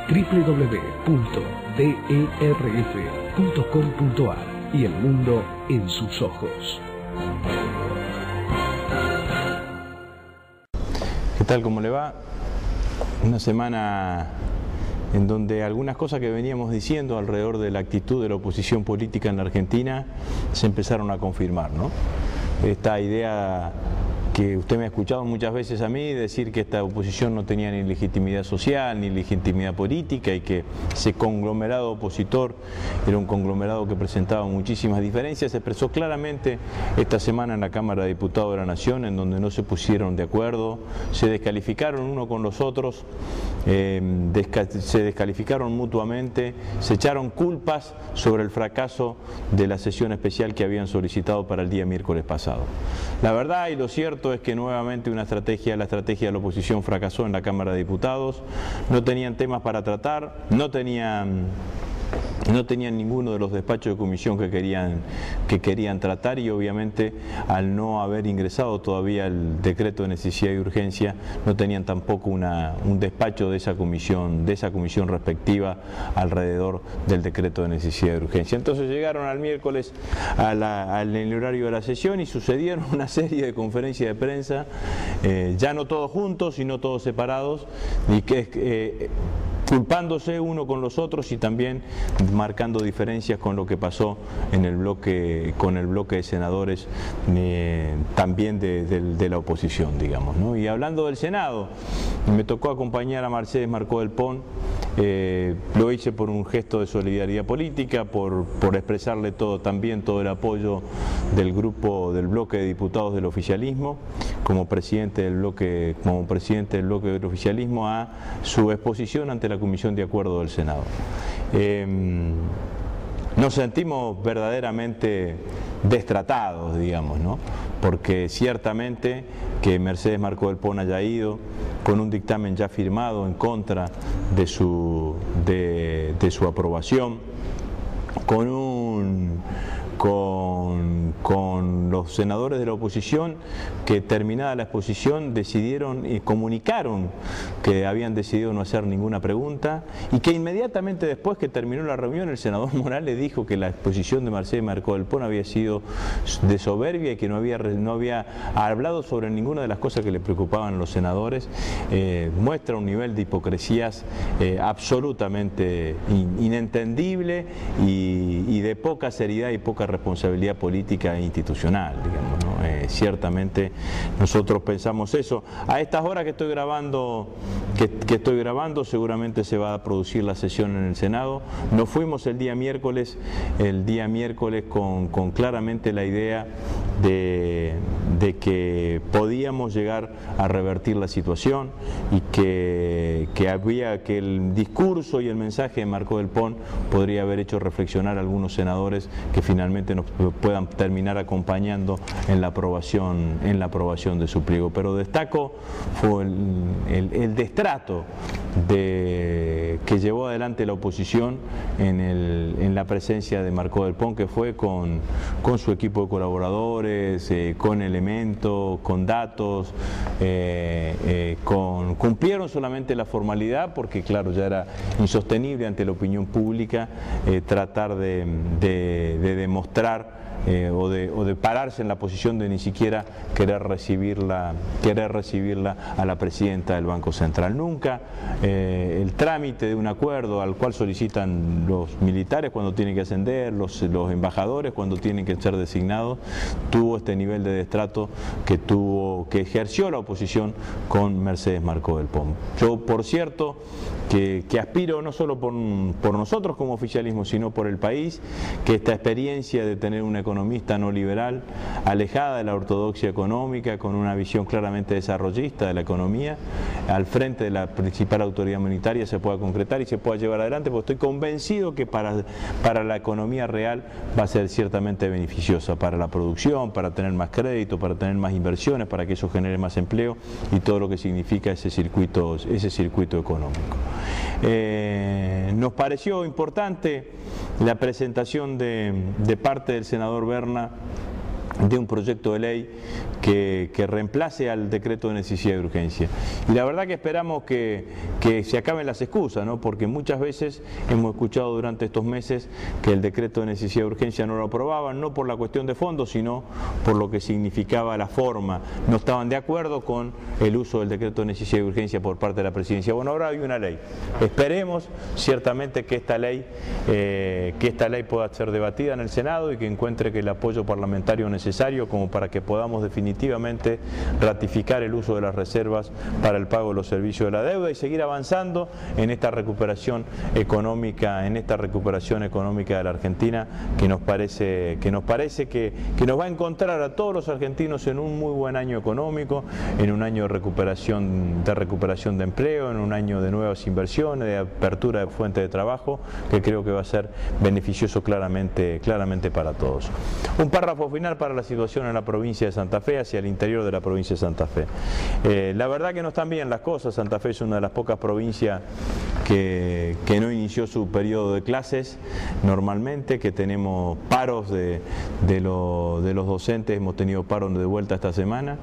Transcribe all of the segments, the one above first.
www.derf.com.ar y el mundo en sus ojos. ¿Qué tal? ¿Cómo le va? Una semana en donde algunas cosas que veníamos diciendo alrededor de la actitud de la oposición política en la Argentina se empezaron a confirmar, ¿no? Esta idea que usted me ha escuchado muchas veces a mí decir que esta oposición no tenía ni legitimidad social ni legitimidad política y que ese conglomerado opositor era un conglomerado que presentaba muchísimas diferencias, se expresó claramente esta semana en la Cámara de Diputados de la Nación, en donde no se pusieron de acuerdo, se descalificaron uno con los otros, se descalificaron mutuamente, se echaron culpas sobre el fracaso de la sesión especial que habían solicitado para el día miércoles pasado. La verdad y lo cierto es que nuevamente la estrategia de la oposición fracasó en la Cámara de Diputados, no tenían temas para tratar, no tenían ninguno de los despachos de comisión que querían tratar, y obviamente al no haber ingresado todavía el decreto de necesidad y urgencia no tenían tampoco un despacho de esa comisión respectiva alrededor del decreto de necesidad y urgencia. Entonces llegaron al miércoles en el horario de la sesión y sucedieron una serie de conferencias de prensa, ya no todos juntos sino todos separados, y que culpándose uno con los otros y también marcando diferencias con lo que pasó con el bloque de senadores también de la oposición, digamos, ¿no? Y hablando del Senado, me tocó acompañar a Mercedes Marcó del Pon, lo hice por un gesto de solidaridad política, por expresarle también todo el apoyo del bloque de diputados del oficialismo, como presidente del bloque del oficialismo, a su exposición ante la Comisión de Acuerdo del Senado. Nos sentimos verdaderamente destratados, digamos, ¿no? Porque ciertamente que Mercedes Marcó del Pon haya ido con un dictamen ya firmado en contra de su aprobación, con los senadores de la oposición que, terminada la exposición, decidieron y comunicaron que habían decidido no hacer ninguna pregunta, y que inmediatamente después que terminó la reunión el senador Morales dijo que la exposición de Mercedes Marcó del Pon había sido de soberbia y que no había hablado sobre ninguna de las cosas que le preocupaban a los senadores. Muestra un nivel de hipocresías absolutamente inentendible y de poca seriedad y poca responsabilidad política e institucional, digamos, ¿no? Ciertamente nosotros pensamos eso. A estas horas que estoy grabando, seguramente se va a producir la sesión en el Senado. Nos fuimos el día miércoles con claramente la idea de que podíamos llegar a revertir la situación y que el discurso y el mensaje de Marcó del Pon podría haber hecho reflexionar a algunos senadores que finalmente nos puedan terminar acompañando en la aprobación de su pliego. Pero destaco fue el destrato que llevó adelante la oposición en la presencia de Marcó del Pon, que fue con su equipo de colaboradores, con elementos, con datos, cumplieron solamente la formalidad, porque claro, ya era insostenible ante la opinión pública tratar de demostrar o de pararse en la posición de ni siquiera querer recibirla a la presidenta del Banco Central. Nunca el trámite de un acuerdo al cual solicitan los militares cuando tienen que ascender, los embajadores cuando tienen que ser designados, tuvo este nivel de destrato que ejerció la oposición con Mercedes Marcó del Pon. Yo, por cierto, que aspiro no solo por nosotros como oficialismo, sino por el país, que esta experiencia de tener una economista no liberal, alejada de la ortodoxia económica, con una visión claramente desarrollista de la economía, al frente de la principal autoridad monetaria, se pueda concretar y se pueda llevar adelante, porque estoy convencido que para la economía real va a ser ciertamente beneficiosa, para la producción, para tener más crédito, para tener más inversiones, para que eso genere más empleo y todo lo que significa ese circuito económico. Nos pareció importante la presentación de parte del senador Berna de un proyecto de ley que reemplace al decreto de necesidad y urgencia. Y la verdad que esperamos que se acaben las excusas, ¿no? Porque muchas veces hemos escuchado durante estos meses que el decreto de necesidad y urgencia no lo aprobaban, no por la cuestión de fondo, sino por lo que significaba la forma. No estaban de acuerdo con el uso del decreto de necesidad y urgencia por parte de la presidencia. Bueno, ahora hay una ley. Esperemos ciertamente que esta ley pueda ser debatida en el Senado y que encuentre que el apoyo parlamentario necesario como para que podamos definitivamente ratificar el uso de las reservas para el pago de los servicios de la deuda y seguir avanzando en esta recuperación económica, de la Argentina, que nos parece que nos va a encontrar a todos los argentinos en un muy buen año económico, en un año de recuperación de empleo, en un año de nuevas inversiones, de apertura de fuentes de trabajo, que creo que va a ser beneficioso claramente para todos. Un párrafo final para la situación en la provincia de Santa Fe, hacia el interior de la provincia de Santa Fe. La verdad que no están bien las cosas. Santa Fe es una de las pocas provincias que no inició su periodo de clases normalmente, que tenemos paros de los docentes, hemos tenido paros de vuelta esta semana,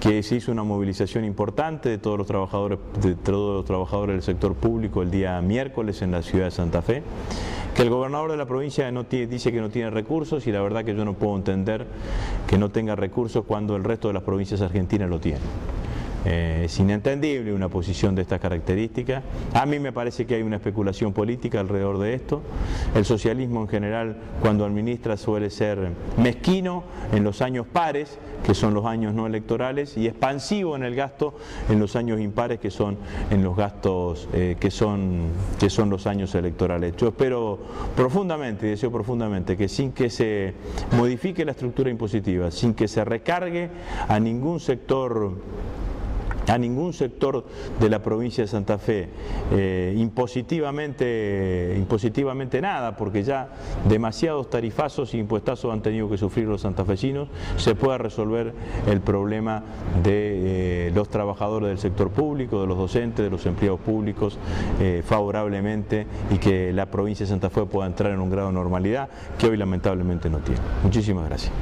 que se hizo una movilización importante de todos los trabajadores del sector público el día miércoles en la ciudad de Santa Fe, que el gobernador de la provincia dice que no tiene recursos, y la verdad que yo no puedo entender que no tenga recursos cuando el resto de las provincias argentinas lo tienen. Es inentendible una posición de estas características. A mí me parece que hay una especulación política alrededor de esto. El socialismo en general, cuando administra, suele ser mezquino en los años pares, que son los años no electorales, y expansivo en el gasto en los años impares, que son en los gastos que son los años electorales. Yo espero profundamente y deseo profundamente que, sin que se modifique la estructura impositiva, sin que se recargue a ningún sector de la provincia de Santa Fe impositivamente nada, porque ya demasiados tarifazos y impuestazos han tenido que sufrir los santafesinos, se pueda resolver el problema de los trabajadores del sector público, de los docentes, de los empleados públicos favorablemente, y que la provincia de Santa Fe pueda entrar en un grado de normalidad que hoy lamentablemente no tiene. Muchísimas gracias.